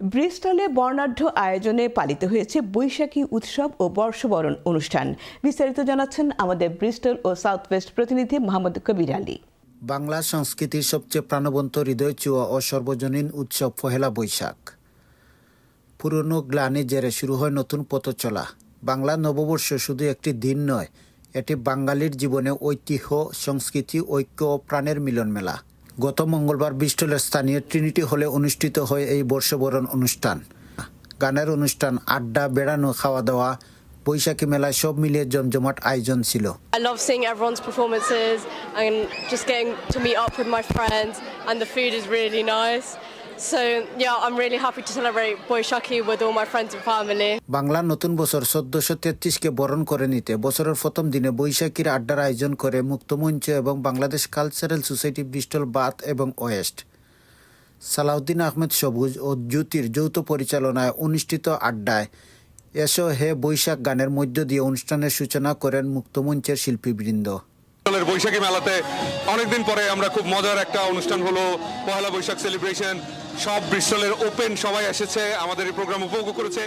ব্রিস্টলে বর্ণাঢ্য আয়োজনে পালিত হয়েছে বৈশাখী উৎসব ও বর্ষবরণ অনুষ্ঠান। বিস্তারিত জানাচ্ছেন আমাদের ব্রিস্টল ও সাউথ ওয়েস্ট প্রতিনিধি মোহাম্মদ কবির আলী। বাংলা সংস্কৃতির সবচেয়ে প্রাণবন্ত হৃদয় ছোঁয়া ও সর্বজনীন উৎসব পহেলা বৈশাখ। পুরনো গ্লানি জেরে শুরু হয় নতুন পথ চলা। বাংলা নববর্ষ শুধু একটি দিন নয়, এটি বাঙালির জীবনে ঐতিহ্য, সংস্কৃতি, ঐক্য ও প্রাণের মিলন মেলা। গত মঙ্গলবার ব্রিস্টলের স্থানীয় ট্রিনিটি হলে অনুষ্ঠিত হয় এই বর্ষবরণ অনুষ্ঠান। গানের অনুষ্ঠান, আড্ডা, বেড়ানো, খাওয়া দাওয়া, বৈশাখী মেলায় সব মিলিয়ে জমজমাট আয়োজন ছিল। I love seeing everyone's performances and just getting to meet up with my friends, and the food is really nice. So yeah, I'm really happy to celebrate Boishakhi with all my friends and family. Bangla নতুন বছর 1433-কে বরণ করে নিতে বছরের প্রথম দিনে বৈশাখীর আড্ডার আয়োজন করে মুক্তমঞ্চ এবং Bangladesh cultural society Bristol Bath এবং ওয়েস্ট। সালাউদ্দিন আহমেদ সবুজ ও জ্যোতির যৌথ পরিচালনায় অনুষ্ঠিত আড্ডায় এসো হে বৈশাখ গানের মধ্য দিয়ে অনুষ্ঠানের সূচনা করেন মুক্তমঞ্চের শিল্পীবৃন্দ। বৈশাখী মেলাতে অনেকদিন পরে আমরা খুব মজার একটা অনুষ্ঠান হলো পহেলা বৈশাখ সেলিব্রেশন। সব ব্রিস্টলের ওপেন সবাই এসেছে, আমাদের এই প্রোগ্রাম উপভোগ করেছে।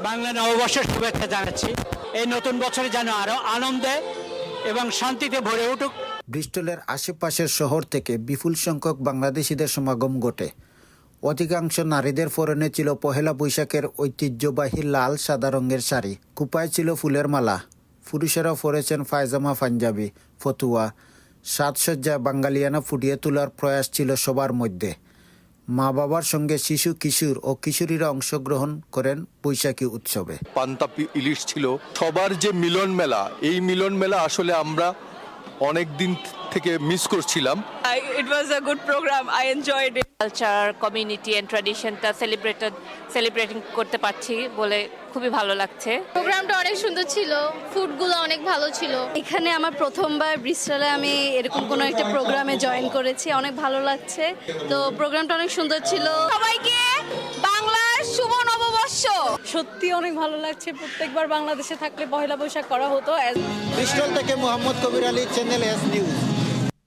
বাংলা নববর্ষের শুভেচ্ছা জানাচ্ছি। এই নতুন বছরে যেন আরো আনন্দে এবং শান্তিতে ভরে উঠুক। ব্রিস্টলের আশেপাশের শহর থেকে বিপুল সংখ্যক বাংলাদেশিদের সমাগম ঘটে। অধিকাংশ নারীদের পরনে ছিল পহেলা বৈশাখের ঐতিহ্যবাহী লাল সাদা রঙের শাড়ি, কুপায় ছিল ফুলের মালা। পুরুষেরাও পরেছেন পায়জামা, পাঞ্জাবি, ফতুয়া। সাজসজ্জায় বাঙালিয়ানা ফুটিয়ে তোলার প্রয়াস ছিল সবার মধ্যে। মা বাবার সঙ্গে শিশু, কিশোর ও কিশোরীরা অংশগ্রহণ করেন বৈশাখী উৎসবে। পান্তা ইলিশ ছিল সবার যে মিলন মেলা, এই মিলন মেলা আসলে আমরা অনেক দিন থেকে মিস করছিলাম। It was a good program. I enjoyed it. Culture, community and ট্র্যাডিশনটা সেলিব্রেটিং করতে পারছি বলে খুবই ভালো লাগছে। প্রোগ্রামটা অনেক সুন্দর ছিল, ফুডগুলো অনেক ভালো ছিল। এখানে আমার প্রথমবার ব্রিস্টলে আমি এরকম কোনো একটা প্রোগ্রামে জয়েন করেছি, অনেক ভালো লাগছে। তো প্রোগ্রামটা অনেক সুন্দর ছিল। সবাইকে বাংলার শুভ নববর্ষ। সত্যি অনেক ভালো লাগছে। প্রত্যেকবার বাংলাদেশে থাকলে পহেলা বৈশাখ করা হতো। ব্রিস্টল থেকে মোহাম্মদ কবির আলী, চ্যানেল এস নিউজ।